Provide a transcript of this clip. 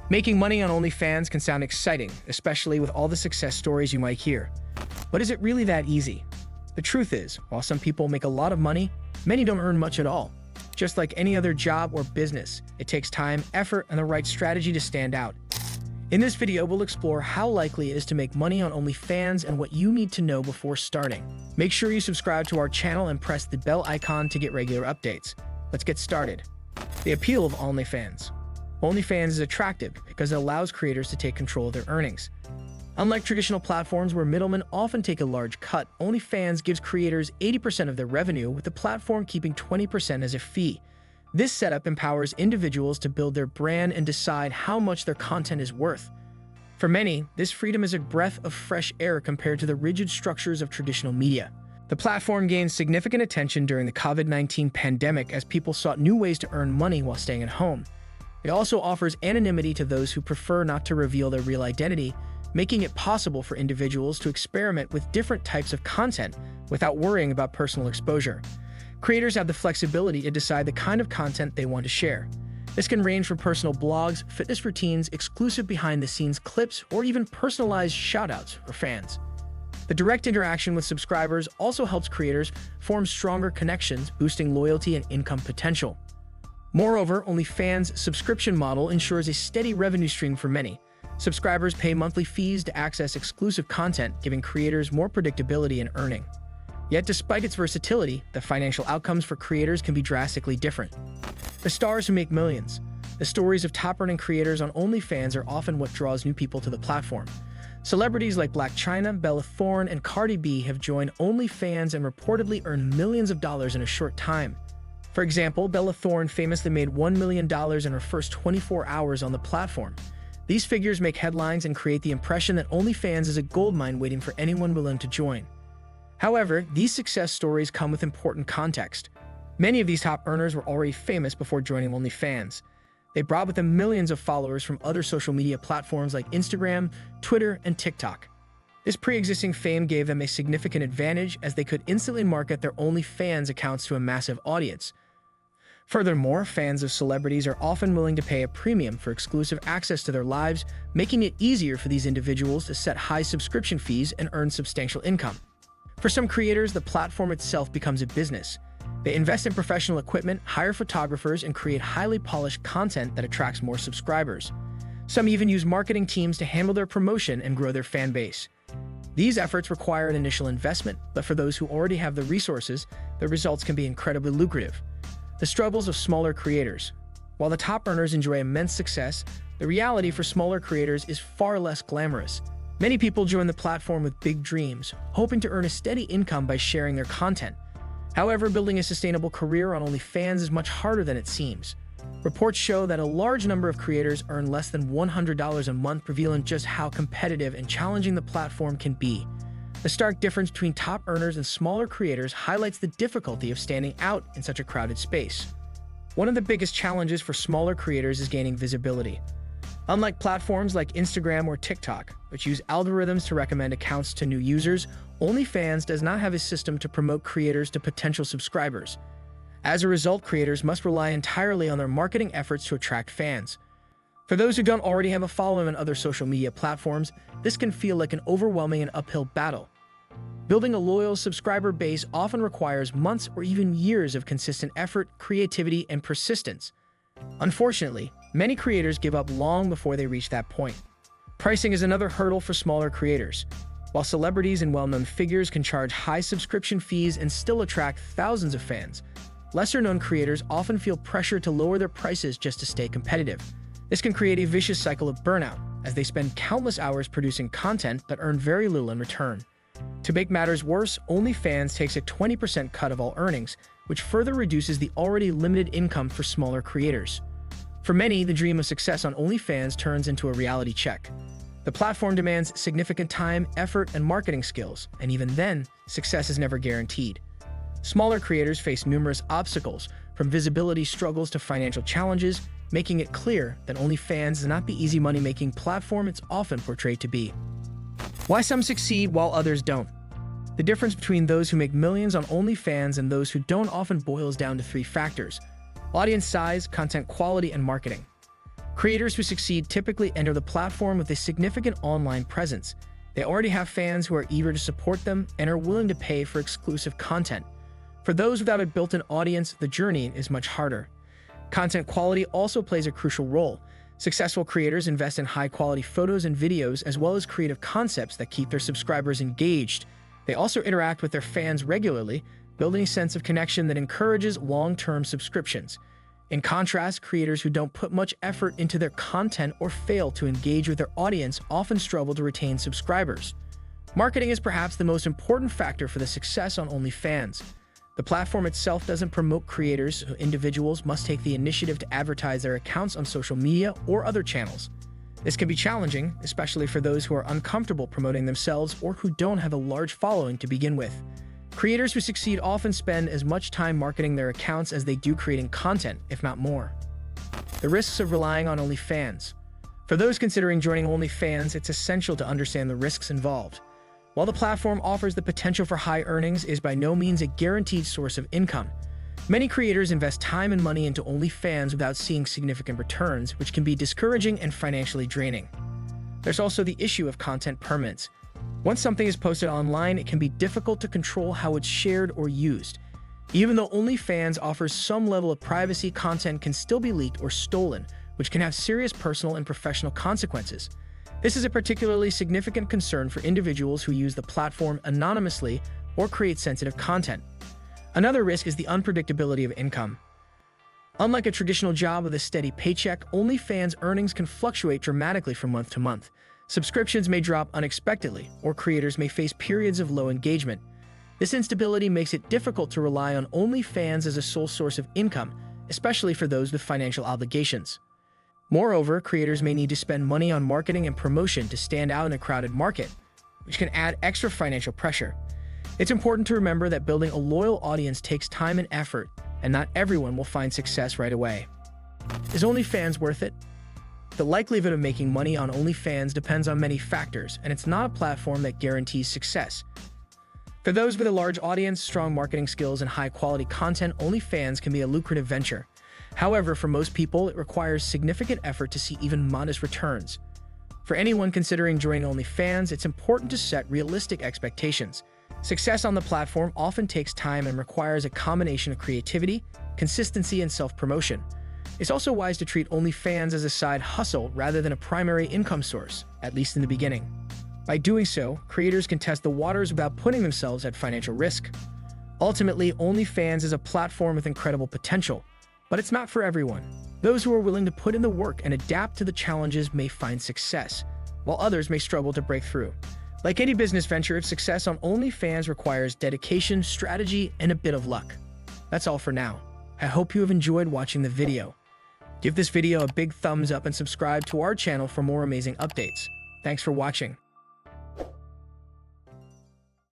Making money on OnlyFans can sound exciting, especially with all the success stories you might hear. But is it really that easy? The truth is, while some people make a lot of money, many don't earn much at all. Just like any other job or business, it takes time, effort, and the right strategy to stand out. In this video, we'll explore how likely it is to make money on OnlyFans and what you need to know before starting. Make sure you subscribe to our channel and press the bell icon to get regular updates. Let's get started. The appeal of OnlyFans. OnlyFans is attractive because it allows creators to take control of their earnings. Unlike traditional platforms where middlemen often take a large cut, OnlyFans gives creators 80% of their revenue, with the platform keeping 20% as a fee. This setup empowers individuals to build their brand and decide how much their content is worth. For many, this freedom is a breath of fresh air compared to the rigid structures of traditional media. The platform gained significant attention during the COVID-19 pandemic as people sought new ways to earn money while staying at home. It also offers anonymity to those who prefer not to reveal their real identity, making it possible for individuals to experiment with different types of content without worrying about personal exposure. Creators have the flexibility to decide the kind of content they want to share. This can range from personal blogs, fitness routines, exclusive behind-the-scenes clips, or even personalized shoutouts for fans. The direct interaction with subscribers also helps creators form stronger connections, boosting loyalty and income potential. Moreover, OnlyFans' subscription model ensures a steady revenue stream for many. Subscribers pay monthly fees to access exclusive content, giving creators more predictability in earning. Yet despite its versatility, the financial outcomes for creators can be drastically different. The stars who make millions. The stories of top-earning creators on OnlyFans are often what draws new people to the platform. Celebrities like Blac Chyna, Bella Thorne, and Cardi B have joined OnlyFans and reportedly earned millions of dollars in a short time. For example, Bella Thorne famously made $1 million in her first 24 hours on the platform. These figures make headlines and create the impression that OnlyFans is a goldmine waiting for anyone willing to join. However, these success stories come with important context. Many of these top earners were already famous before joining OnlyFans. They brought with them millions of followers from other social media platforms like Instagram, Twitter, and TikTok. This pre-existing fame gave them a significant advantage as they could instantly market their OnlyFans accounts to a massive audience. Furthermore, fans of celebrities are often willing to pay a premium for exclusive access to their lives, making it easier for these individuals to set high subscription fees and earn substantial income. For some creators, the platform itself becomes a business. They invest in professional equipment, hire photographers, and create highly polished content that attracts more subscribers. Some even use marketing teams to handle their promotion and grow their fan base. These efforts require an initial investment, but for those who already have the resources, the results can be incredibly lucrative. The struggles of smaller creators. While the top earners enjoy immense success, the reality for smaller creators is far less glamorous. Many people join the platform with big dreams, hoping to earn a steady income by sharing their content. However, building a sustainable career on OnlyFans is much harder than it seems. Reports show that a large number of creators earn less than $100 a month, revealing just how competitive and challenging the platform can be. The stark difference between top earners and smaller creators highlights the difficulty of standing out in such a crowded space. One of the biggest challenges for smaller creators is gaining visibility. Unlike platforms like Instagram or TikTok, which use algorithms to recommend accounts to new users, OnlyFans does not have a system to promote creators to potential subscribers. As a result, creators must rely entirely on their marketing efforts to attract fans. For those who don't already have a following on other social media platforms, this can feel like an overwhelming and uphill battle. Building a loyal subscriber base often requires months or even years of consistent effort, creativity, and persistence. Unfortunately, many creators give up long before they reach that point. Pricing is another hurdle for smaller creators. While celebrities and well-known figures can charge high subscription fees and still attract thousands of fans, lesser-known creators often feel pressure to lower their prices just to stay competitive. This can create a vicious cycle of burnout, as they spend countless hours producing content but earn very little in return. To make matters worse, OnlyFans takes a 20% cut of all earnings, which further reduces the already limited income for smaller creators. For many, the dream of success on OnlyFans turns into a reality check. The platform demands significant time, effort, and marketing skills, and even then, success is never guaranteed. Smaller creators face numerous obstacles, from visibility struggles to financial challenges, making it clear that OnlyFans is not the easy money-making platform it's often portrayed to be. Why some succeed while others don't. The difference between those who make millions on OnlyFans and those who don't often boils down to three factors: audience size, content quality, and marketing. Creators who succeed typically enter the platform with a significant online presence. They already have fans who are eager to support them and are willing to pay for exclusive content. For those without a built-in audience, the journey is much harder. Content quality also plays a crucial role. Successful creators invest in high-quality photos and videos as well as creative concepts that keep their subscribers engaged. They also interact with their fans regularly, building a sense of connection that encourages long-term subscriptions. In contrast, creators who don't put much effort into their content or fail to engage with their audience often struggle to retain subscribers. Marketing is perhaps the most important factor for the success on OnlyFans. The platform itself doesn't promote creators, so individuals must take the initiative to advertise their accounts on social media or other channels. This can be challenging, especially for those who are uncomfortable promoting themselves or who don't have a large following to begin with. Creators who succeed often spend as much time marketing their accounts as they do creating content, if not more. The risks of relying on OnlyFans. For those considering joining OnlyFans, it's essential to understand the risks involved. While the platform offers the potential for high earnings, it is by no means a guaranteed source of income. Many creators invest time and money into OnlyFans without seeing significant returns, which can be discouraging and financially draining. There's also the issue of content permanence. Once something is posted online, it can be difficult to control how it's shared or used. Even though OnlyFans offers some level of privacy, content can still be leaked or stolen, which can have serious personal and professional consequences. This is a particularly significant concern for individuals who use the platform anonymously or create sensitive content. Another risk is the unpredictability of income. Unlike a traditional job with a steady paycheck, OnlyFans earnings can fluctuate dramatically from month to month. Subscriptions may drop unexpectedly, or creators may face periods of low engagement. This instability makes it difficult to rely on OnlyFans as a sole source of income, especially for those with financial obligations. Moreover, creators may need to spend money on marketing and promotion to stand out in a crowded market, which can add extra financial pressure. It's important to remember that building a loyal audience takes time and effort, and not everyone will find success right away. Is OnlyFans worth it? The likelihood of making money on OnlyFans depends on many factors, and it's not a platform that guarantees success. For those with a large audience, strong marketing skills, and high-quality content, OnlyFans can be a lucrative venture. However, for most people, it requires significant effort to see even modest returns. For anyone considering joining OnlyFans, it's important to set realistic expectations. Success on the platform often takes time and requires a combination of creativity, consistency, and self-promotion. It's also wise to treat OnlyFans as a side hustle rather than a primary income source, at least in the beginning. By doing so, creators can test the waters without putting themselves at financial risk. Ultimately, OnlyFans is a platform with incredible potential, but it's not for everyone. Those who are willing to put in the work and adapt to the challenges may find success, while others may struggle to break through. Like any business venture, success on OnlyFans requires dedication, strategy, and a bit of luck. That's all for now. I hope you have enjoyed watching the video. Give this video a big thumbs up and subscribe to our channel for more amazing updates. Thanks for watching.